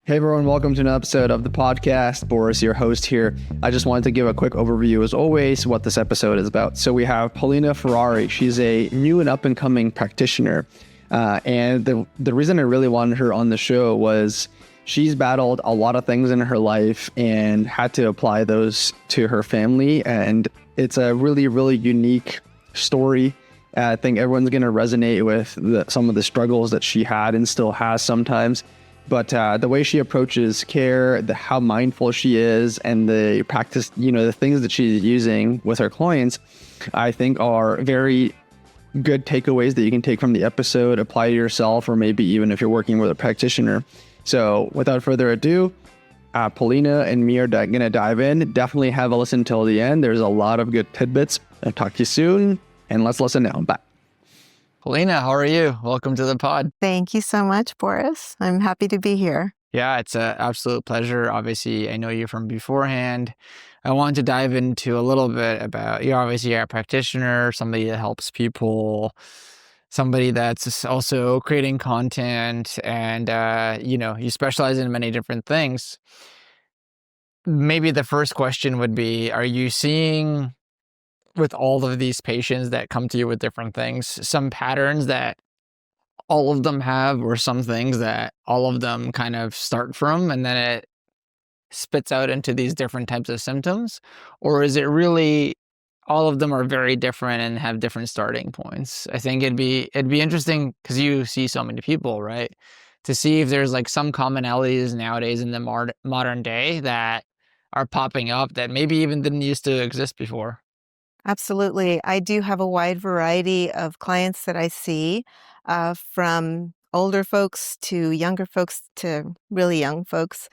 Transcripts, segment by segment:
Hey everyone, welcome to an episode of the podcast. Boris, your host here. I just wanted to give a quick overview, as always, what this episode is about. So we have Paulina Ferrari. She's a new and up-and-coming practitioner. And the reason I really wanted her on the show was she's battled a lot of things in her life and had to apply those to her family. And it's a really, really unique story. I think everyone's going to resonate with some of the struggles that she had and still has sometimes. But the way she approaches care, how mindful she is, and the practice, the things that she's using with her clients, I think are very good takeaways that you can take from the episode, apply to yourself, or maybe even if you're working with a practitioner. So without further ado, Paulina and me are going to dive in. Definitely have a listen till the end. There's a lot of good tidbits. I'll talk to you soon, and let's listen now. Bye. Paulina, how are you? Welcome to the pod. Thank you so much, Boris. I'm happy to be here. Yeah, it's an absolute pleasure. Obviously, I know you from beforehand. I want to dive into a little bit about, you're obviously a practitioner, somebody that helps people, somebody that's also creating content, and, you specialize in many different things. Maybe the first question would be, are you seeing, with all of these patients that come to you with different things, some patterns that all of them have, or some things that all of them kind of start from, and then it spits out into these different types of symptoms? Or is it really all of them are very different and have different starting points? I think it'd be interesting, because you see so many people, right? To see if there's like some commonalities nowadays in the modern day that are popping up that maybe even didn't used to exist before. Absolutely. I do have a wide variety of clients that I see, from older folks to younger folks to really young folks.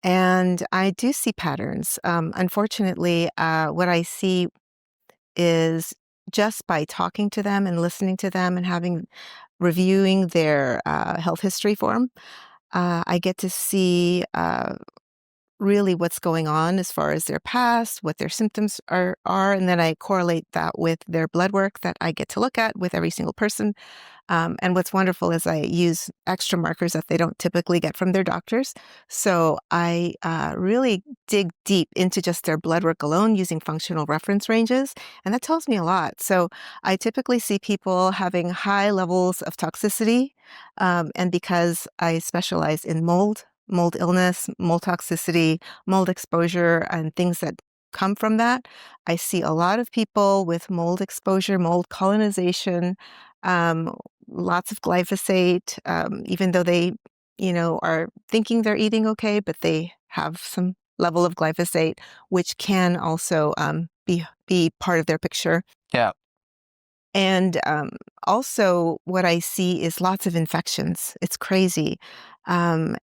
And I do see patterns. Unfortunately, what I see is just by talking to them and listening to them and reviewing their health history form, I get to see really what's going on as far as their past, what their symptoms are, and then I correlate that with their blood work that I get to look at with every single person. And what's wonderful is I use extra markers that they don't typically get from their doctors. So I really dig deep into just their blood work alone using functional reference ranges, and that tells me a lot. So I typically see people having high levels of toxicity, and because I specialize in mold illness, mold toxicity, mold exposure, and things that come from that, I see a lot of people with mold exposure, mold colonization, lots of glyphosate, even though they, are thinking they're eating okay, but they have some level of glyphosate, which can also be part of their picture. Yeah. And also what I see is lots of infections. It's crazy. And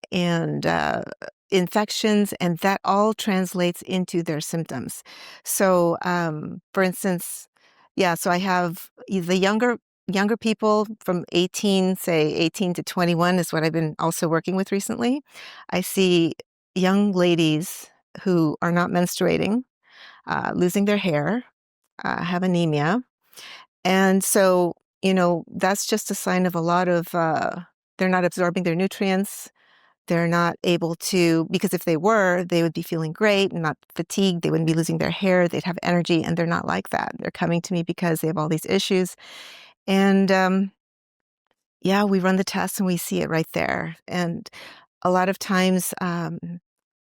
infections, and that all translates into their symptoms. So, for instance, so I have the younger people from 18 to 21 is what I've been also working with recently. I see young ladies who are not menstruating, losing their hair, have anemia. And so, that's just a sign of a lot of, they're not absorbing their nutrients. They're not able to, because if they were, they would be feeling great and not fatigued. They wouldn't be losing their hair. They'd have energy, and they're not like that. They're coming to me because they have all these issues. And we run the tests and we see it right there. And a lot of times,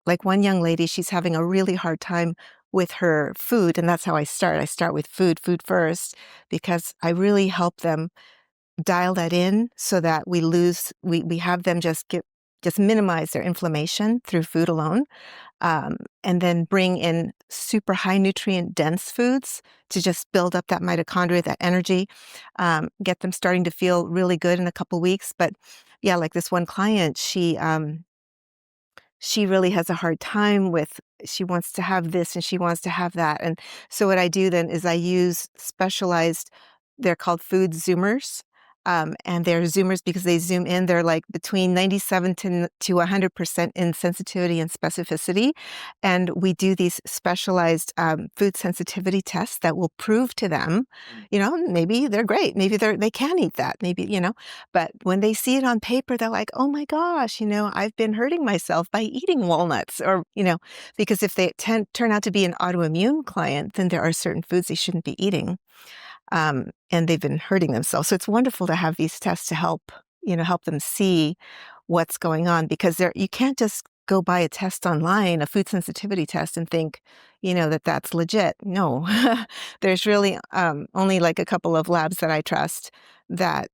like one young lady, she's having a really hard time with her food. And that's how I start. I start with food first, because I really help them dial that in so that we have them just minimize their inflammation through food alone, and then bring in super high nutrient dense foods to just build up that mitochondria, that energy, get them starting to feel really good in a couple weeks. But yeah, like this one client, she really has a hard time with, she wants to have this and she wants to have that. And so what I do then is I use specialized, they're called food zoomers. And they're zoomers because they zoom in. They're like between 97 to 100% in sensitivity and specificity. And we do these specialized food sensitivity tests that will prove to them, maybe they're great. Maybe they can eat that. Maybe, but when they see it on paper, they're like, oh my gosh, I've been hurting myself by eating walnuts or, because if they turn out to be an autoimmune client, then there are certain foods they shouldn't be eating. And they've been hurting themselves. So it's wonderful to have these tests to help them see what's going on, because you can't just go buy a test online, a food sensitivity test, and think, that's legit. No, there's really only like a couple of labs that I trust that,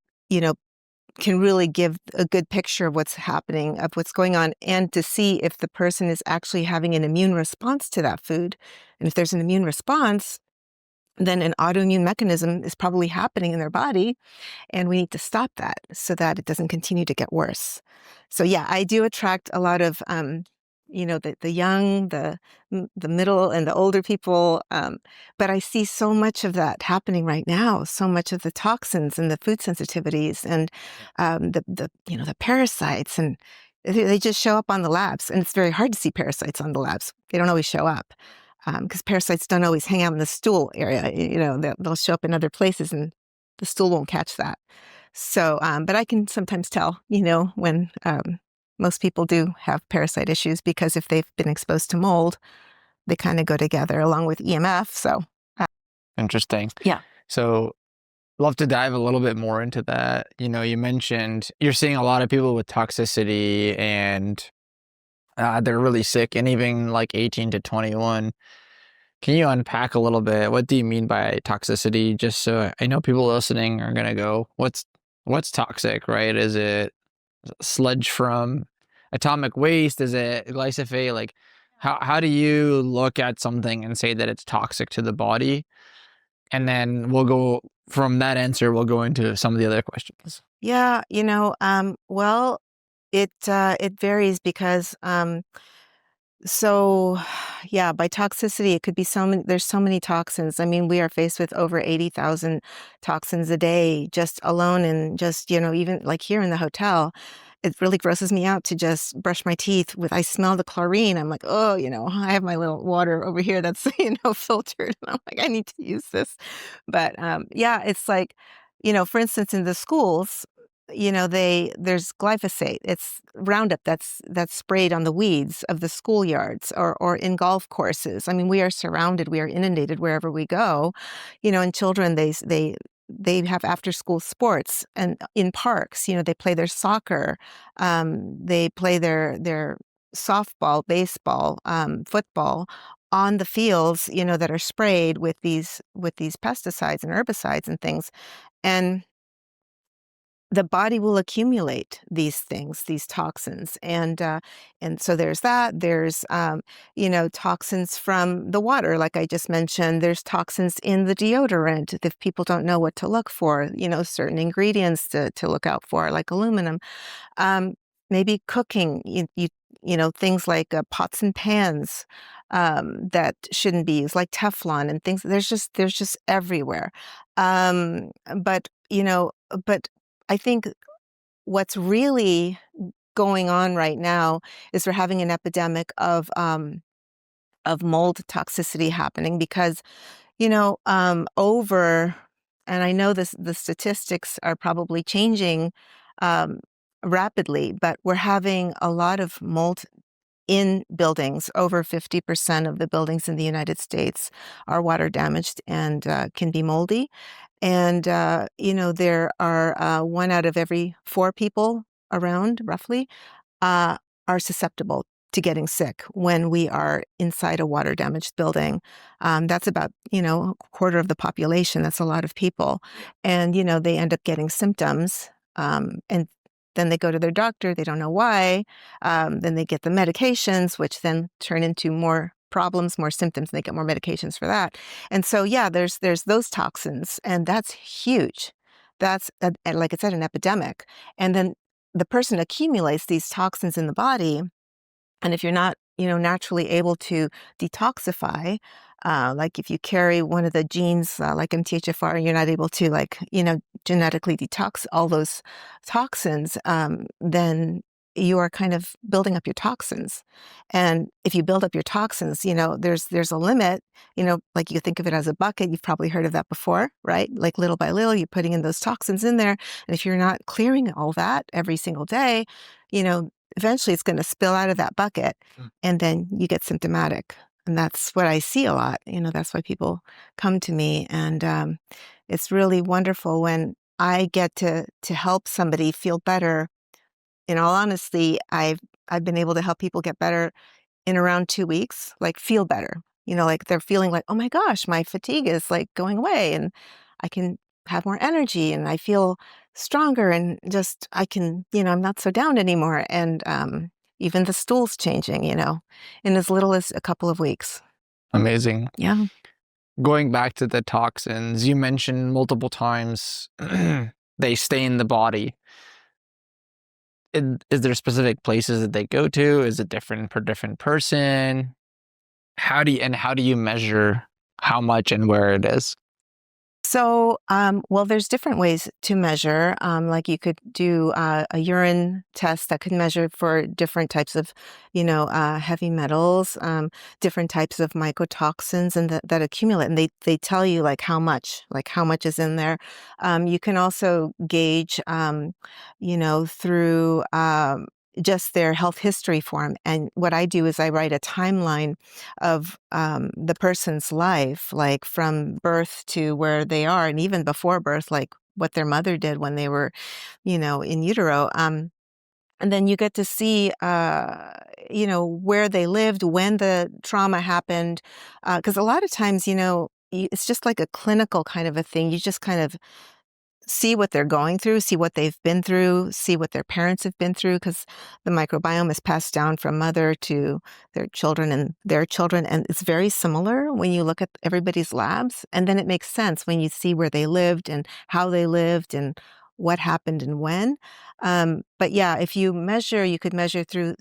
can really give a good picture of what's happening, of what's going on, and to see if the person is actually having an immune response to that food. And if there's an immune response, then an autoimmune mechanism is probably happening in their body, and we need to stop that so that it doesn't continue to get worse. So yeah, I do attract a lot of, the young, the middle, and the older people. But I see so much of that happening right now. So much of the toxins and the food sensitivities and the parasites, and they just show up on the labs. And it's very hard to see parasites on the labs. They don't always show up. Because parasites don't always hang out in the stool area. They'll show up in other places, and the stool won't catch that. So, but I can sometimes tell, when most people do have parasite issues, because if they've been exposed to mold, they kind of go together along with EMF. So, Interesting. Yeah. So, love to dive a little bit more into that. You mentioned you're seeing a lot of people with toxicity, and they're really sick, and even like 18 to 21. Can you unpack a little bit? What do you mean by toxicity? Just so I know people listening are going to go, what's toxic, right? Is it sludge from atomic waste? Is it glyphosate? Like, how do you look at something and say that it's toxic to the body? And then we'll go from that answer, we'll go into some of the other questions. Yeah, well, it varies because so yeah, by toxicity, it could be there's so many toxins. I mean, we are faced with over 80,000 toxins a day just alone, and just, even like here in the hotel, it really grosses me out to just brush my teeth I smell the chlorine. I'm like, oh, I have my little water over here that's, filtered. And I'm like, I need to use this. But yeah, it's like, for instance, in the schools, there's glyphosate. It's Roundup that's sprayed on the weeds of the schoolyards or in golf courses. I mean, we are surrounded, we are inundated wherever we go. And children, they have after school sports, and in parks, they play their soccer, they play their softball, baseball, football on the fields, that are sprayed with these pesticides and herbicides and things. And the body will accumulate these things, these toxins. And so there's that. There's, toxins from the water, like I just mentioned. There's toxins in the deodorant. If people don't know what to look for, certain ingredients to look out for, like aluminum. Maybe cooking, things like pots and pans that shouldn't be used, like Teflon and things. There's just everywhere. But I think what's really going on right now is we're having an epidemic of mold toxicity happening because, and I know the statistics are probably changing rapidly, but we're having a lot of mold in buildings. Over 50% of the buildings in the United States are water damaged and can be moldy. And, there are 1 out of every 4 people around, roughly, are susceptible to getting sick when we are inside a water damaged building. That's about, a quarter of the population. That's a lot of people. And, they end up getting symptoms. And then they go to their doctor. They don't know why. Then they get the medications, which then turn into more problems, more symptoms, and they get more medications for that. And so, yeah, there's those toxins, and that's huge. That's, like I said, an epidemic. And then the person accumulates these toxins in the body, and if you're not, naturally able to detoxify, Like if you carry one of the genes, like MTHFR, and you're not able to genetically detox all those toxins, then you are kind of building up your toxins. And if you build up your toxins, there's a limit, like you think of it as a bucket. You've probably heard of that before, right? Like little by little, you're putting in those toxins in there. And if you're not clearing all that every single day, eventually it's going to spill out of that bucket and then you get symptomatic. And that's what I see a lot. That's why people come to me. And it's really wonderful when I get to help somebody feel better. In all honesty, I've been able to help people get better in around 2 weeks, like feel better. Like they're feeling like, oh my gosh, my fatigue is like going away and I can have more energy and I feel stronger and just I'm not so down anymore. And even the stool's changing, in as little as a couple of weeks. Amazing. Yeah. Going back to the toxins, you mentioned multiple times they stay in the body. Is there specific places that they go to? Is it different per different person? How do you measure how much and where it is? So, well, there's different ways to measure. Like you could do a urine test that could measure for different types of, heavy metals, different types of mycotoxins, and that accumulate. And they tell you how much is in there. You can also gauge, through just their health history form. And what I do is I write a timeline of the person's life, like from birth to where they are, and even before birth, like what their mother did when they were, in utero. And then you get to see, where they lived, when the trauma happened. Because a lot of times, it's just like a clinical kind of a thing. You just kind of see what they're going through, see what they've been through, see what their parents have been through, because the microbiome is passed down from mother to their children and their children. And it's very similar when you look at everybody's labs. And then it makes sense when you see where they lived and how they lived and what happened and when. But yeah, if you measure, you could measure through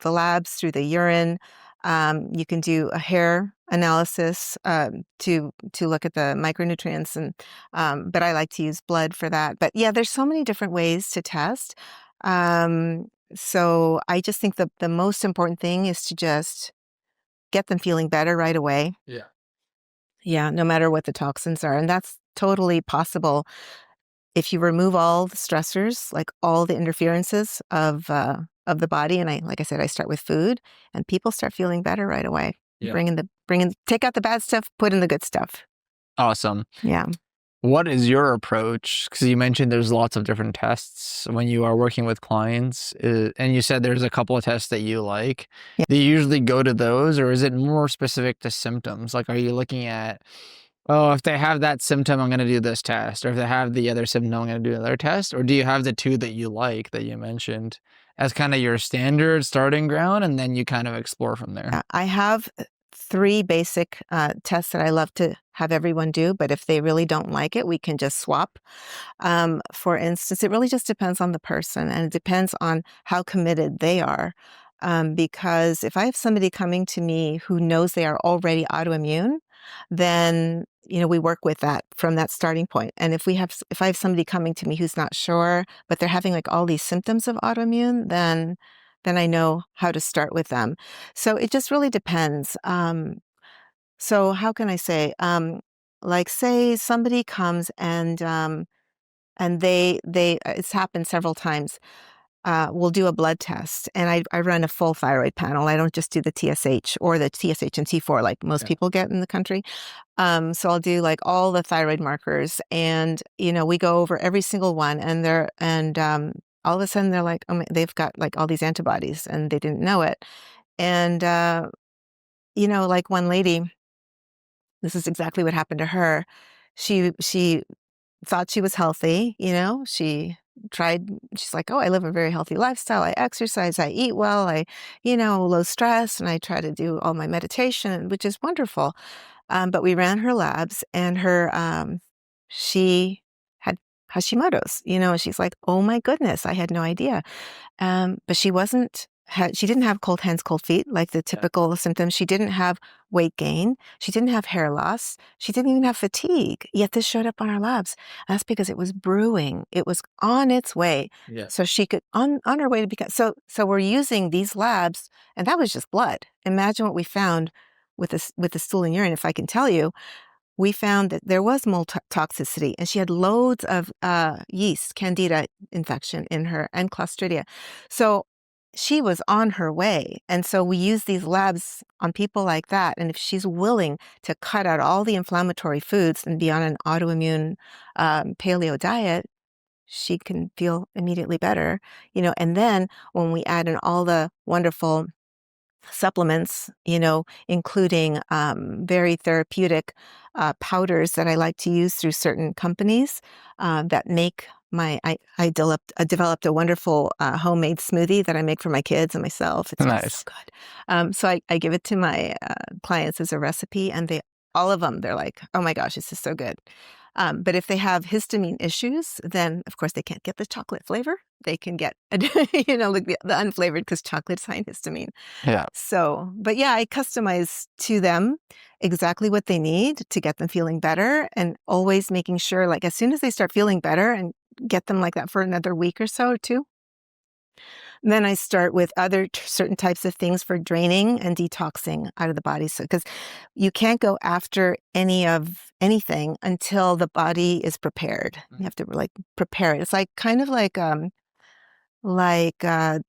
the labs, through the urine. You can do a hair analysis to look at the micronutrients, and but I like to use blood for that. But yeah, there's so many different ways to test. So I just think the most important thing is to just get them feeling better right away. Yeah. Yeah, no matter what the toxins are, and that's totally possible if you remove all the stressors, like all the interferences of the body. And like I said, I start with food, and people start feeling better right away. Yeah. Take out the bad stuff, put in the good stuff. Awesome. Yeah. What is your approach? Because you mentioned there's lots of different tests when you are working with clients, and you said there's a couple of tests that you like. Yeah. Do you usually go to those, or is it more specific to symptoms? Like, are you looking at, oh, if they have that symptom, I'm going to do this test, or if they have the other symptom, I'm going to do another test? Or do you have the two that you like that you mentioned as kind of your standard starting ground, and then you kind of explore from there? I have 3 basic tests that I love to have everyone do, but if they really don't like it, we can just swap. For instance, it really just depends on the person, and it depends on how committed they are. Because if I have somebody coming to me who knows they are already autoimmune, then we work with that from that starting point. And if I have somebody coming to me who's not sure, but they're having like all these symptoms of autoimmune, then I know how to start with them. So it just really depends. So how can I say? Like say somebody comes and they it's happened several times. We'll do a blood test, and I run a full thyroid panel. I don't just do the TSH or the TSH and T4 like most people get in the country. So I'll do like all the thyroid markers, and we go over every single one, and all of a sudden they're like, oh, they've got like all these antibodies, and they didn't know it. And like one lady, this is exactly what happened to her. She thought she was healthy, she's like, oh, I live a very healthy lifestyle. I exercise, I eat well, low stress, and I try to do all my meditation, which is wonderful. But we ran her labs, and she had Hashimoto's, and she's like, oh my goodness, I had no idea. But she wasn't she didn't have cold hands, cold feet, like the typical symptoms. She didn't have weight gain. She didn't have hair loss. She didn't even have fatigue. Yet this showed up on our labs. That's because it was brewing. It was on its way. Yeah. So she could, on her way to become, so we're using these labs, and that was just blood. Imagine what we found with the stool and urine. If I can tell you, we found that there was mold toxicity, and she had loads of yeast, candida infection in her, and clostridia. So she was on her way. And so we use these labs on people like that. And if she's willing to cut out all the inflammatory foods and be on an autoimmune paleo diet, she can feel immediately better, and then when we add in all the wonderful supplements, including very therapeutic powders that I like to use through certain companies that make I developed a wonderful homemade smoothie that I make for my kids and myself. It's just so good. So I give it to my clients as a recipe, and all of them, they're like, oh my gosh, this is so good. But if they have histamine issues, then of course they can't get the chocolate flavor. They can get, like the unflavored, because chocolate's high in histamine. Yeah. So, but yeah, I customize to them exactly what they need to get them feeling better, and always making sure, like, as soon as they start feeling better, and get them like that for another week or so, or two. And then I start with other certain types of things for draining and detoxing out of the body. So, because you can't go after anything until the body is prepared. You have to like prepare it. It's like kind of like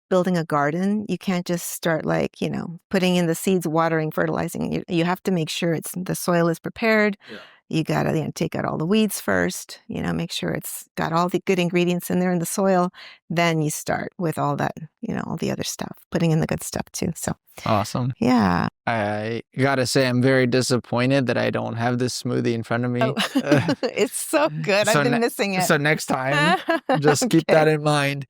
building a garden. You can't just start putting in the seeds, watering, fertilizing. You have to make sure the soil is prepared. Yeah. You gotta take out all the weeds first, make sure it's got all the good ingredients in there in the soil. Then you start with all that, all the other stuff, putting in the good stuff too. So Awesome. yeah. I gotta say, I'm very disappointed that I don't have this smoothie in front of me. Oh, it's so good. so I've been missing it. So next time, just keep that in mind.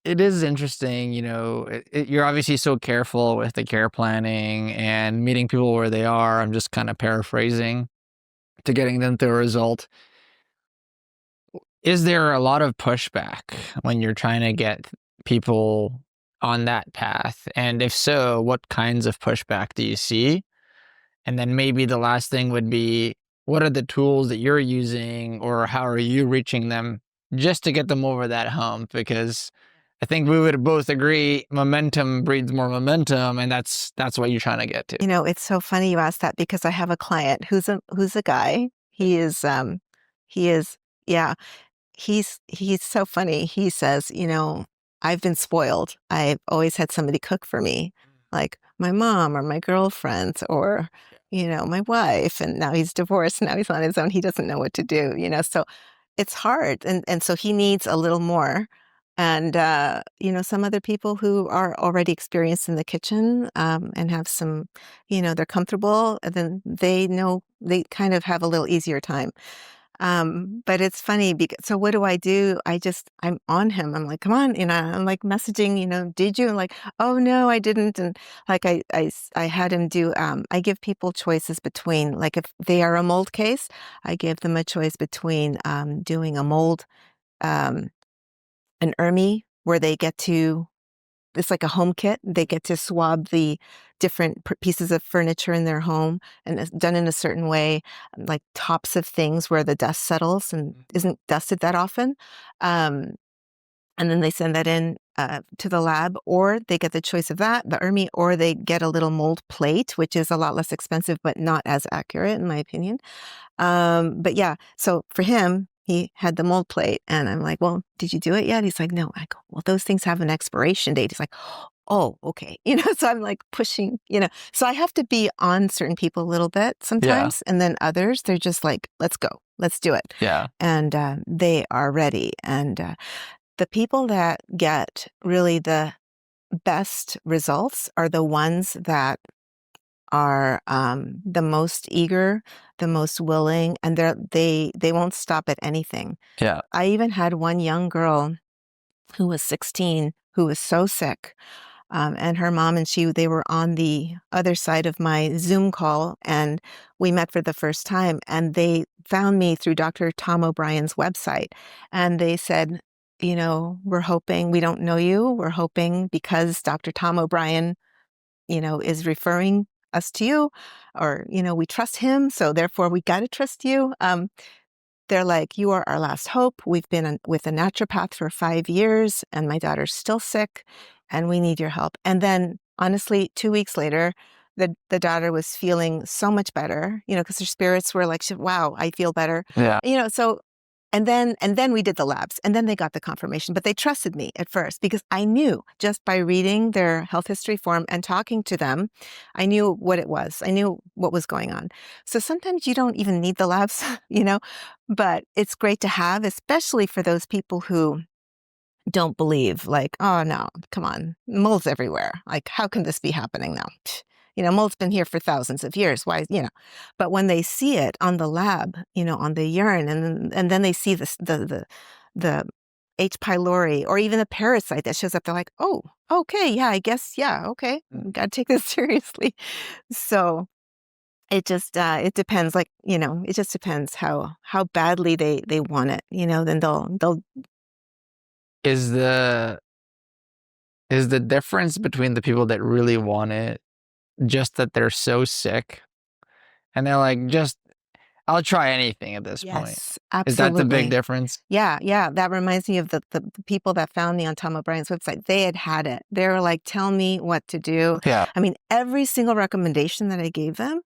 It is interesting, you're obviously so careful with the care planning and meeting people where they are. I'm just kind of paraphrasing to getting them to a result. Is there a lot of pushback when you're trying to get people on that path? And if so, what kinds of pushback do you see? And then maybe the last thing would be, what are the tools that you're using, or how are you reaching them just to get them over that hump? Because I think we would both agree momentum breeds more momentum, and that's what you're trying to get to. It's so funny you asked that, because I have a client who's a guy. He's so funny. He says, I've been spoiled. I've always had somebody cook for me, like my mom or my girlfriends or my wife, and now he's divorced. Now he's on his own. He doesn't know what to do, so it's hard. And so he needs a little more. And, some other people who are already experienced in the kitchen and have some, they're comfortable, and then they know they kind of have a little easier time. But it's funny because, so what do? I'm on him. I'm like, come on, I'm like messaging, did you? And like, oh no, I didn't. And like, I had him do, I give people choices between, like, if they are a mold case, I give them a choice between, doing a mold, an ERMI, where it's like a home kit. They get to swab the different pieces of furniture in their home, and it's done in a certain way, like tops of things where the dust settles and isn't dusted that often. And then they send that in to the lab, or they get the choice of that, the ERMI, or they get a little mold plate, which is a lot less expensive, but not as accurate, in my opinion. But yeah, so for him, he had the mold plate, and I'm like, well, did you do it yet? He's like, no. I go, well, those things have an expiration date. He's like, oh, okay. So I'm like pushing, so I have to be on certain people a little bit sometimes. And then others, they're just like, let's go, let's do it. Yeah. And they are ready. And the people that get really the best results are the ones that are the most eager, the most willing, and they won't stop at anything. Yeah. I even had one young girl who was 16 who was so sick, and her mom and they were on the other side of my Zoom call, and we met for the first time, and they found me through Dr. Tom O'Brien's website, and they said, we're hoping, we don't know you. We're hoping because Dr. Tom O'Brien, is referring us to you, or, we trust him. So therefore we got to trust you. They're like, you are our last hope. We've been with a naturopath for 5 years and my daughter's still sick and we need your help. And then honestly, 2 weeks later, the daughter was feeling so much better, because her spirits were like, wow, I feel better. Yeah. So and then we did the labs and then they got the confirmation, but they trusted me at first because I knew just by reading their health history form and talking to them, I knew what it was. I knew what was going on. So sometimes you don't even need the labs, but it's great to have, especially for those people who don't believe, like, oh no, come on, mold's everywhere. Like, how can this be happening now? Mold's been here for thousands of years. Why, but when they see it on the lab, on the urine, and then they see the H. pylori or even the parasite that shows up, they're like, oh, okay, yeah, I guess, yeah, okay, gotta take this seriously. So it just it depends, like, it just depends how badly they want it, then they'll. Is the difference between the people that really want it just that they're so sick and they're like, I'll try anything at this point? Yes, absolutely. Is that the big difference? Yeah. That reminds me of the people that found me on Tom O'Brien's website. They had it. They were like, tell me what to do. Yeah. I mean, every single recommendation that I gave them,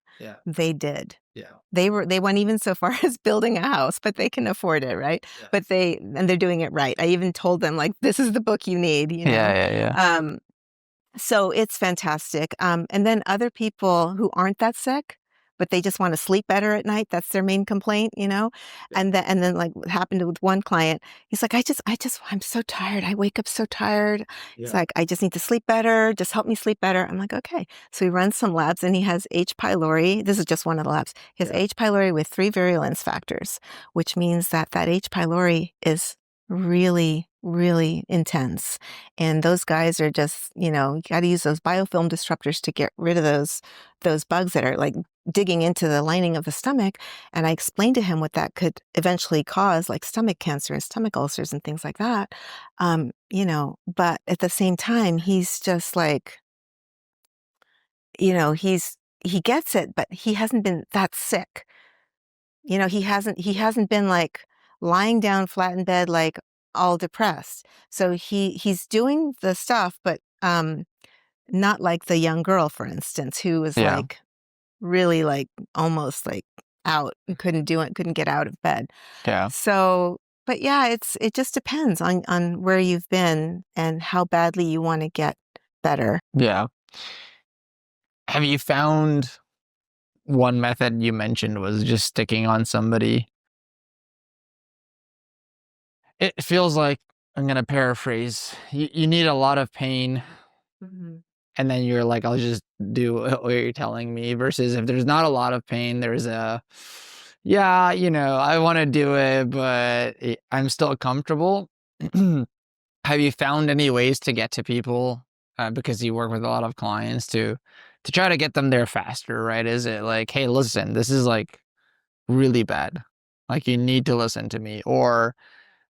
they did. Yeah. They went even so far as building a house, but they can afford it, right? Yes. But they're doing it right. I even told them, like, this is the book you need, Yeah. So it's fantastic. And then other people who aren't that sick, but they just want to sleep better at night. That's their main complaint, Yeah. And then like what happened with one client, he's like, I'm so tired. I wake up so tired. He's like, I just need to sleep better. Just help me sleep better. I'm like, okay. So he runs some labs and he has H. pylori. This is just one of the labs. He has H. pylori with 3 virulence factors, which means that H. pylori is really, really intense. And those guys are just, you got to use those biofilm disruptors to get rid of those bugs that are like digging into the lining of the stomach. And I explained to him what that could eventually cause, like stomach cancer and stomach ulcers and things like that. But at the same time, he's just like, he gets it, but he hasn't been that sick. He hasn't been like lying down flat in bed, like all depressed. So he's doing the stuff, but not like the young girl, for instance, who was like really like almost like out and couldn't get out of bed. Yeah. So, but yeah, it just depends on where you've been and how badly you want to get better. Yeah. Have you found one method you mentioned was just sticking on somebody? It feels like, I'm going to paraphrase, you need a lot of pain. Mm-hmm. And then you're like, I'll just do what you're telling me, versus if there's not a lot of pain, there's I want to do it, but I'm still comfortable. Have you found any ways to get to people, because you work with a lot of clients, to try to get them there faster, right? Is it like, hey, listen, this is like really bad. Like, you need to listen to me. Or,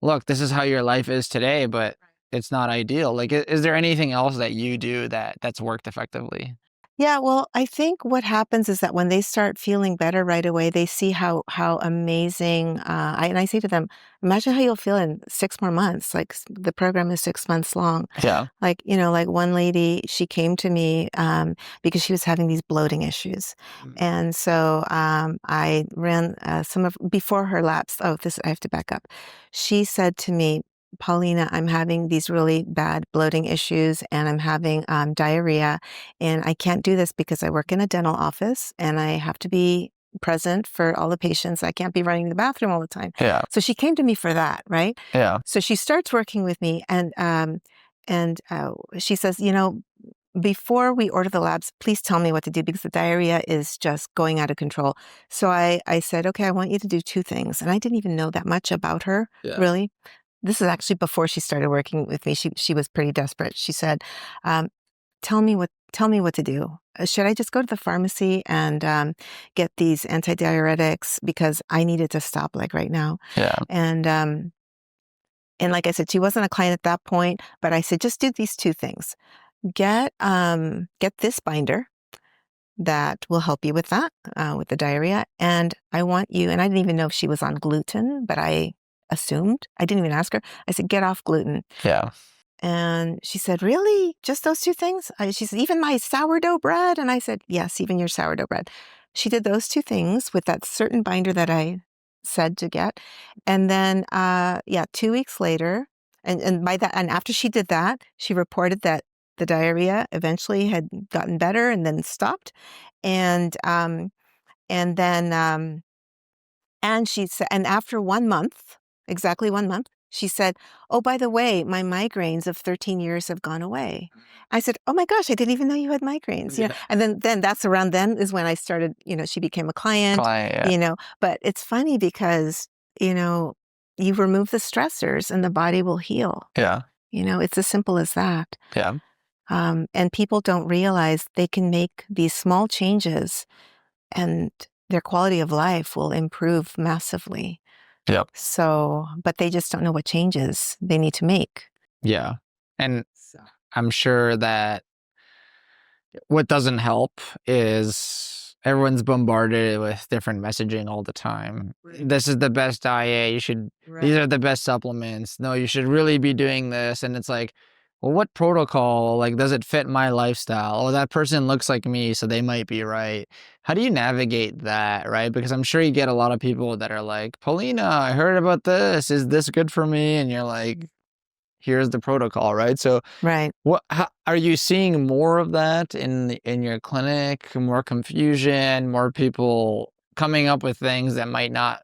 look, this is how your life is today, but it's not ideal. Like, is there anything else that you do that's worked effectively? Yeah, well, I think what happens is that when they start feeling better right away, they see how amazing. And I say to them, imagine how you'll feel in 6 more months. Like the program is 6 months long. Yeah. Like, like one lady, she came to me because she was having these bloating issues, and so I ran before her lapse. Oh, I have to back up. She said to me, Paulina, I'm having these really bad bloating issues and I'm having diarrhea, and I can't do this because I work in a dental office and I have to be present for all the patients. I can't be running the bathroom all the time. Yeah. So she came to me for that, right? Yeah. So she starts working with me and she says, before we order the labs, please tell me what to do because the diarrhea is just going out of control. So I said, okay, I want you to do 2 things. And I didn't even know that much about her, really. This is actually before she started working with me. She was pretty desperate. She said, tell me what to do. Should I just go to the pharmacy and get these antidiuretics because I needed to stop like right now? Yeah. And And like I said, she wasn't a client at that point, but I said, just do these two things. Get this binder that will help you with that, with the diarrhea. And I want you, and I didn't even know if she was on gluten, but I assumed. I didn't even ask her. I said, get off gluten. Yeah. And she said, really? Just those two things? She said, even my sourdough bread? And I said, yes, even your sourdough bread. She did those two things with that certain binder that I said to get. And then, 2 weeks later, and by that, and after she did that, she reported that the diarrhea eventually had gotten better and then stopped. And then, and she said, and after 1 month, exactly 1 month, she said, oh, by the way, my migraines of 13 years have gone away. I said, oh my gosh, I didn't even know you had migraines. Yeah. And then that's around then is when I started, she became a client, Yeah. But it's funny because, you remove the stressors and the body will heal. Yeah. It's as simple as that. Yeah. And people don't realize they can make these small changes and their quality of life will improve massively. Yep. So, but they just don't know what changes they need to make. Yeah. And I'm sure that what doesn't help is everyone's bombarded with different messaging all the time. Right. This is the best diet. These are the best supplements. No, you should really be doing this. And it's like, well, what protocol? Like, does it fit my lifestyle? Oh, that person looks like me, so they might be right. How do you navigate that, right? Because I'm sure you get a lot of people that are like, Paulina, I heard about this. Is this good for me? And you're like, here's the protocol, right? So, right. How, are you seeing more of that in your clinic? More confusion, more people coming up with things that might not,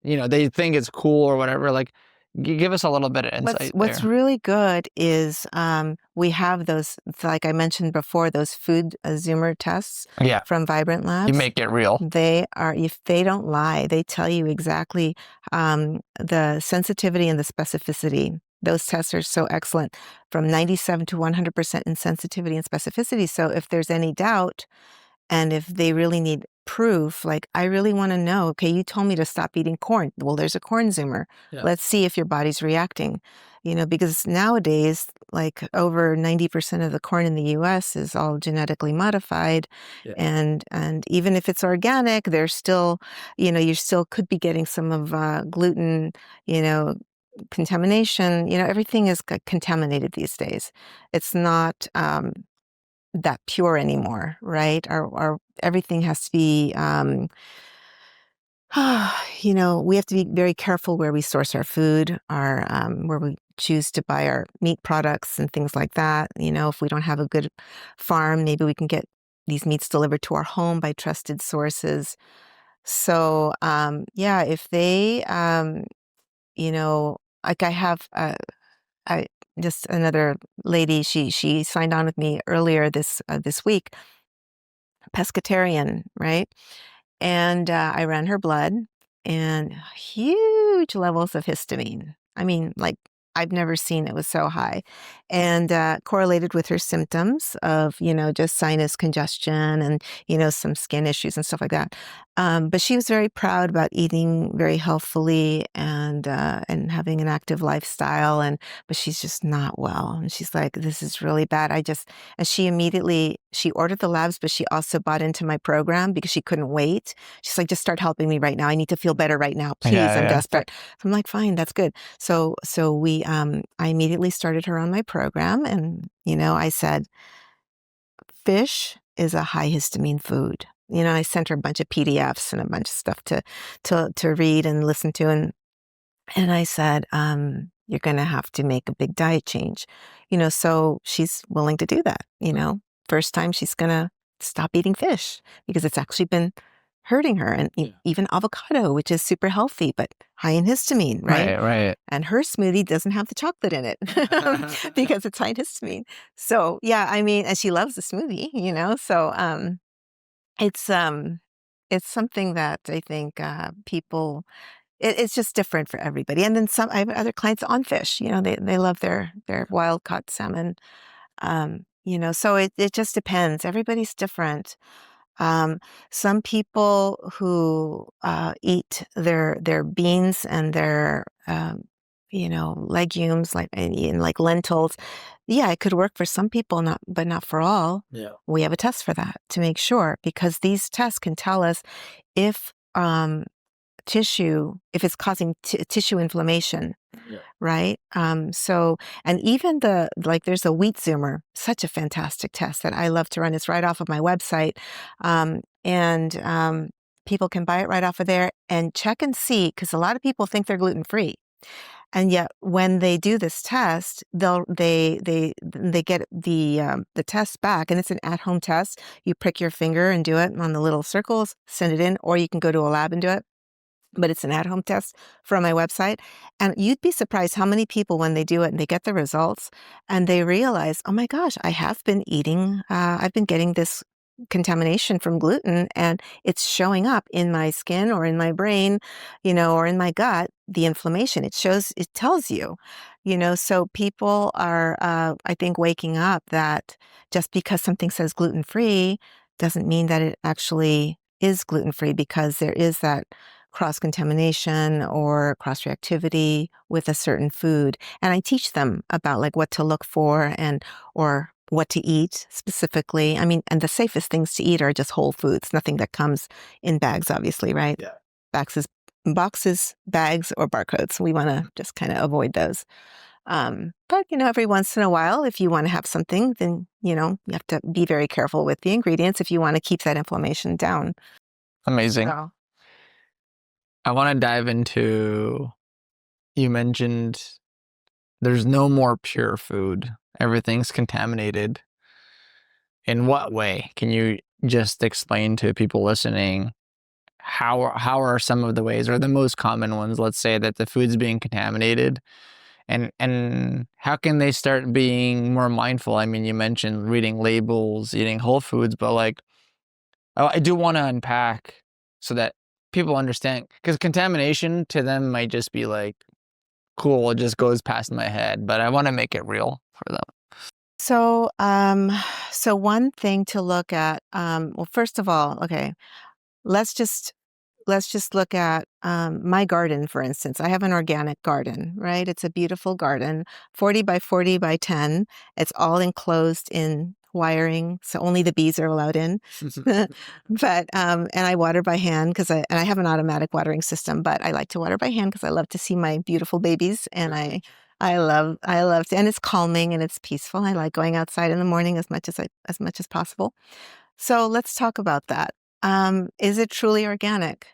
they think it's cool or whatever. Like, give us a little bit of insight What's there. really good is we have those, like I mentioned before, those food Zoomer tests from Vibrant Labs. You make it real. If they don't lie, they tell you exactly the sensitivity and the specificity. Those tests are so excellent, from 97 to 100% in sensitivity and specificity. So if there's any doubt, and if they really need proof, like, I really want to know, okay, you told me to stop eating corn. Well, there's a corn Zoomer. Yeah. Let's see if your body's reacting. Because nowadays, like, over 90% of the corn in the US is all genetically modified. Yeah. And even if it's organic, there's still, you still could be getting some of gluten, contamination. Everything is contaminated these days. It's not that pure anymore, right? Our everything has to be, we have to be very careful where we source our food, where we choose to buy our meat products and things like that. If we don't have a good farm, maybe we can get these meats delivered to our home by trusted sources. So, if they, like, I have, just another lady, she signed on with me earlier this week, pescatarian, right? And I ran her blood, and huge levels of histamine. I mean, like, I've never seen it was so high, and correlated with her symptoms of, just sinus congestion and, some skin issues and stuff like that. But she was very proud about eating very healthfully and having an active lifestyle, but she's just not well. And she's like, this is really bad. And she ordered the labs, but she also bought into my program because she couldn't wait. She's like, just start helping me right now. I need to feel better right now. Please, I'm desperate. So I'm like, fine, that's good. So I immediately started her on my program, and, I said, fish is a high histamine food. I sent her a bunch of PDFs and a bunch of stuff to read and listen to. And I said, you're going to have to make a big diet change. So she's willing to do that. First time she's going to stop eating fish because it's actually been hurting her. And even avocado, which is super healthy, but high in histamine, right? Right. And her smoothie doesn't have the chocolate in it because it's high in histamine. So, and she loves the smoothie, so it's something that I think people, it's just different for everybody. And then I have other clients on fish, they love their wild caught salmon. So it just depends. Everybody's different. Some people who eat their beans and their legumes like lentils. Yeah, it could work for some people, but not for all. Yeah. We have a test for that to make sure, because these tests can tell us if if it's causing tissue inflammation. Yeah. Right. And even there's a wheat zoomer, such a fantastic test that I love to run. It's right off of my website. And people can buy it right off of there and check and see, because a lot of people think they're gluten-free. And yet when they do this test, they get the test back, and it's an at-home test. You prick your finger and do it on the little circles, send it in, or you can go to a lab and do it. But it's an at-home test from my website. And you'd be surprised how many people, when they do it and they get the results and they realize, oh my gosh, I've been getting this contamination from gluten, and it's showing up in my skin or in my brain, or in my gut, the inflammation. It tells you, so people are, I think, waking up that just because something says gluten-free doesn't mean that it actually is gluten-free, because there is that cross-contamination or cross-reactivity with a certain food. And I teach them about what to look for or what to eat specifically. I mean, and the safest things to eat are just whole foods, nothing that comes in bags, obviously, right? Yeah. Boxes, bags, or barcodes. We want to just kind of avoid those. But, every once in a while, if you want to have something, then, you have to be very careful with the ingredients if you want to keep that inflammation down. Amazing. So, I want to dive into, you mentioned there's no more pure food. Everything's contaminated. In what way? Can you just explain to people listening how are some of the ways, or the most common ones, let's say, that the food's being contaminated, and how can they start being more mindful? I mean, you mentioned reading labels, eating whole foods, but I do want to unpack so that people understand, because contamination to them might just be cool, it just goes past my head, but I want to make it real for them. So, one thing to look at, well, first of all, okay, let's just look at my garden, for instance. I have an organic garden, right? It's a beautiful garden, 40 by 40 by 10. It's all enclosed in wiring, so only the bees are allowed in. But and I water by hand and I have an automatic watering system, but I like to water by hand because I love to see my beautiful babies, and I love to, and it's calming and it's peaceful. I like going outside in the morning as much as possible. So let's talk about that. Is it truly organic?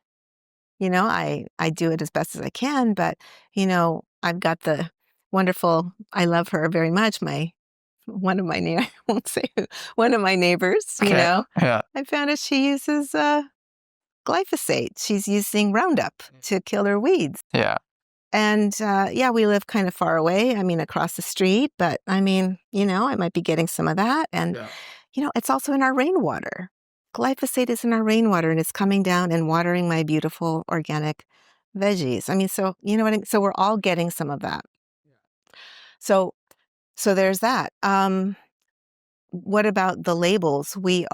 I do it as best as I can, but I've got the wonderful, I love her very much, one of my I won't say who, one of my neighbors, Yeah. I found out she uses glyphosate. She's using Roundup to kill her weeds. Yeah. And we live kind of far away. I mean, across the street, but I mean, I might be getting some of that. And, it's also in our rainwater. Glyphosate is in our rainwater, and it's coming down and watering my beautiful organic veggies. I mean, so, you know what I mean? So we're all getting some of that. So there's that. What about the labels? When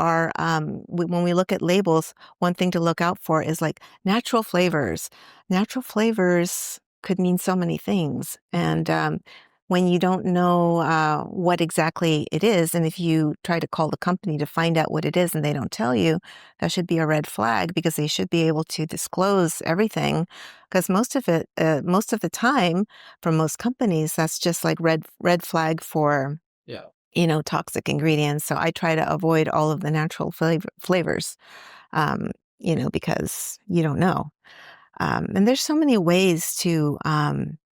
we look at labels, one thing to look out for is natural flavors. Natural flavors could mean so many things. And when you don't know what exactly it is, and if you try to call the company to find out what it is and they don't tell you, that should be a red flag, because they should be able to disclose everything. Because most of the time, for most companies, that's just red flag for toxic ingredients. So I try to avoid all of the natural flavors, because you don't know. And there's so many ways to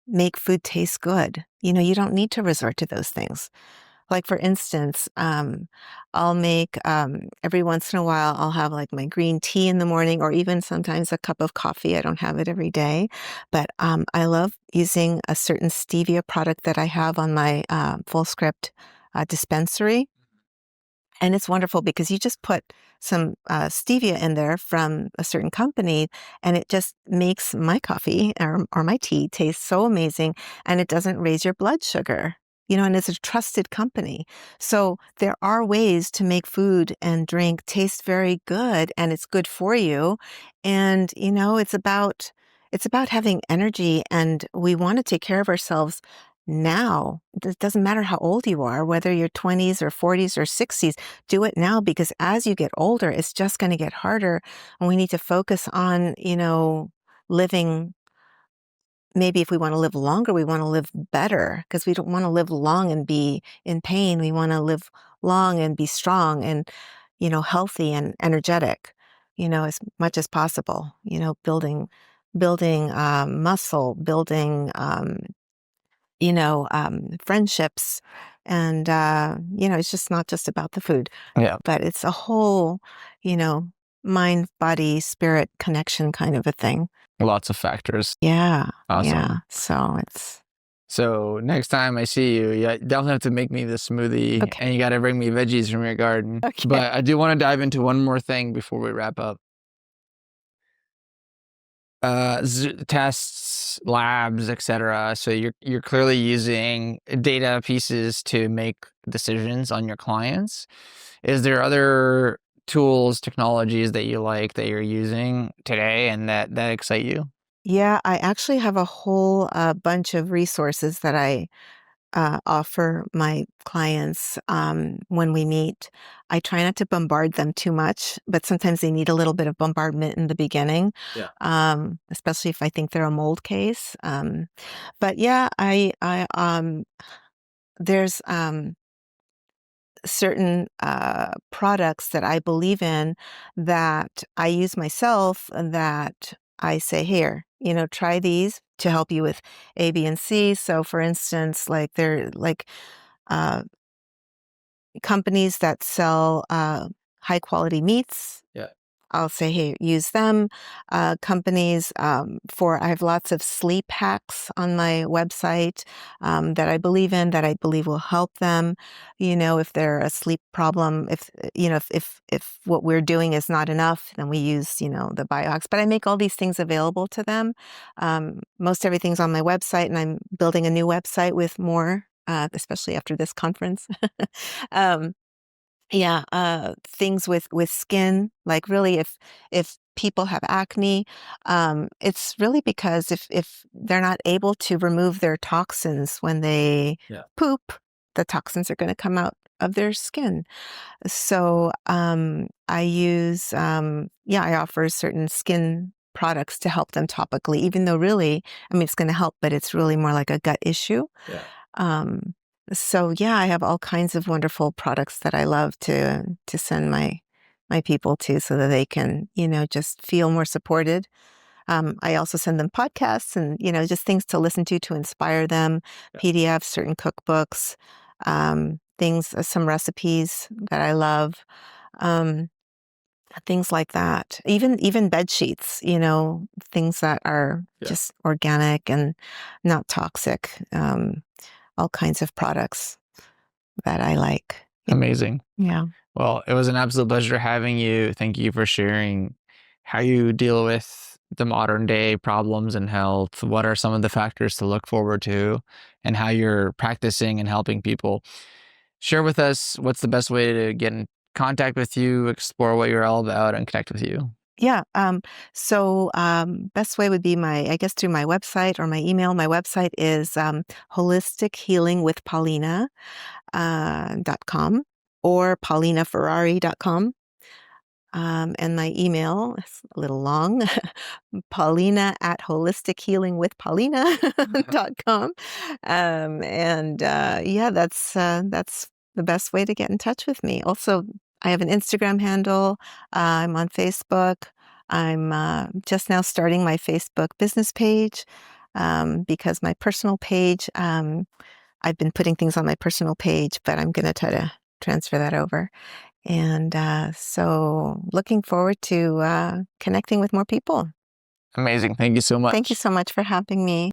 make food taste good. You don't need to resort to those things. Like, for instance, I'll make, every once in a while, I'll have my green tea in the morning, or even sometimes a cup of coffee. I don't have it every day, but I love using a certain stevia product that I have on my Full Script dispensary. And it's wonderful because you just put some stevia in there from a certain company, and it just makes my coffee or my tea taste so amazing, and it doesn't raise your blood sugar. And it's a trusted company. So there are ways to make food and drink taste very good, and it's good for you. And, it's about it's about having energy, and we want to take care of ourselves now. It doesn't matter how old you are, whether you're 20s or 40s or 60s, do it now, because as you get older, it's just going to get harder. And we need to focus on, living. Maybe if we want to live longer, we want to live better, because we don't want to live long and be in pain. We want to live long and be strong and, healthy and energetic, as much as possible, building muscle, building, friendships. And, it's just not just about the food, Yeah. but it's a whole, mind, body, spirit connection kind of a thing. Lots of factors. Yeah. Awesome. Yeah. So next time I see you, you definitely have to make me the smoothie, Okay. and you got to bring me veggies from your garden. Okay. But I do want to dive into one more thing before we wrap up. Tests, labs, etc. So you're clearly using data pieces to make decisions on your clients. Is there other tools, technologies that you like that you're using today and that excite you? Yeah, I actually have a whole bunch of resources that I offer my clients when we meet. I try not to bombard them too much, but sometimes they need a little bit of bombardment in the beginning, especially if I think they're a mold case. But yeah, there's certain products that I believe in that I use myself, that I say, here, try these to help you with A, B, and C. So for instance, like they're like companies that sell high quality meats. Yeah. I'll say, hey, use them. Companies I have lots of sleep hacks on my website that I believe in, that I believe will help them. If they're a sleep problem, if what we're doing is not enough, then we use, the biohacks. But I make all these things available to them. Most everything's on my website, and I'm building a new website with more, especially after this conference. Things with skin, like really if people have acne, it's really because if they're not able to remove their toxins when they poop, the toxins are going to come out of their skin. So I use I offer certain skin products to help them topically, even though really, it's going to help, but it's really more like a gut issue. Um, I have all kinds of wonderful products that I love to send my people to, so that they can, just feel more supported. I also send them podcasts and, just things to listen to inspire them, PDFs, certain cookbooks, things, some recipes that I love, things like that. Even bed sheets, things that are just organic and not toxic. All kinds of products that I like. Amazing. Yeah. Well, it was an absolute pleasure having you. Thank you for sharing how you deal with the modern day problems in health. What are some of the factors to look forward to, and how you're practicing and helping people. Share with us what's the best way to get in contact with you, explore what you're all about, and connect with you. Yeah. Best way would be through my website or my email. My website is holistichealingwithpaulina.com or paulinaferrari.com. And my email is a little long, paulina@holistichealingwithpaulina.com. That's the best way to get in touch with me. Also, I have an Instagram handle. I'm on Facebook. I'm just now starting my Facebook business page, because my personal page, I've been putting things on my personal page, but I'm going to try to transfer that over. And so looking forward to connecting with more people. Amazing. Thank you so much. Thank you so much for having me.